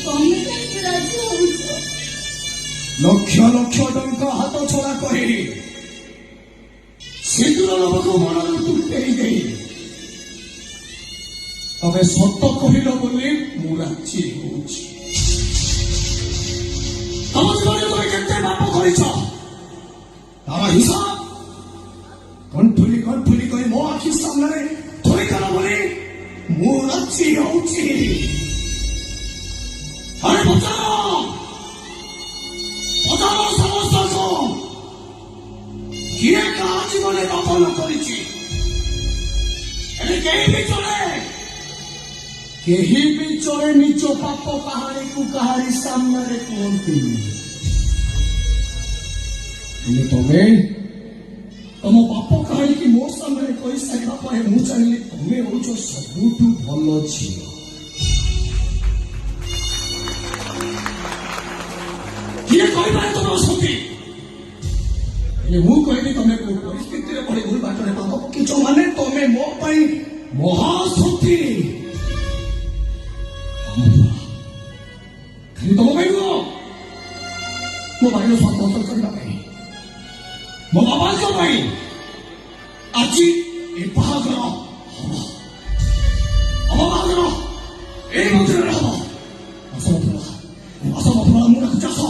ତମେ କାହିଁକି ରାଜି ହଉଛ? ଲକ୍ଷ ଲକ୍ଷ ଟଙ୍କା ହାତ ଛଡ଼ା କରି ସିନ୍ଦୁର ଲୋଭକୁ ମନରୁ ତୁଟେଇ ଦେଇ ତମେ ସତ କହିଲ ବୋଲି ମୁଁ ରାଜି ହଉଛି। ତମ ଜୀବନରେ ତମେ କେତେ ପାପ କରିଛ ତାର ହିସାବ ଗଣ୍ଠୁଲି ଗଣ୍ଠୁଲି କରି ମୋ ଆଖି ସାମ୍ନାରେ ଧରିଦେଲ ବୋଲି ମୁଁ ରାଜି ହଉଛି। ଆରେ ପଚାର ସମସ୍ତଙ୍କୁ କିଏ କାହା ଜୀବନରେ ପାପ ନ କରିଛି? କେହି ବି ଚଳେ ନିଜ ପାପ କାହାରିକୁ କାହାରି ସାମ୍ନାରେ କୁହନ୍ତିନି। ହେଲେ ତମେ ତମ ପାପ କାହାରିକି ମୋ ସାମ୍ନାରେ କହିସାରିବା ପରେ ମୁଁ ଚାହିଁଲି ତମେ ହଉଛ ସବୁଠୁ ଭଲ ଝିଅ। କିଏ କହିପାରେ ତମେ ଅସନ୍ତି? ହେଲେ ମୁଁ କହିବି ତମେ କୋଉ ପରିସ୍ଥିତିରେ ପଡି ଭୁଲ ବାଟରେ ପାଦ ପକେଇଛ ମାନେ ତମେ ମୋ ପାଇଁ ମହାସତୀ। ଖାଲି ତମ ପାଇଁ ନୁହଁ, ମୋ ଭାଇର ସ୍ୱାର୍ଥ ହାସଲ କରିବା ପାଇଁ, ମୋ ବାବାଙ୍କ ପାଇଁ ଆଜି ଏ ବାହାଘର ହବ। ଆମ ବାହାଘର ଏଇ ମନ୍ଦିରରେ ହବ। ଆସ ମଥୁରା ମୁଁ ଡାକୁଛି ଆସ।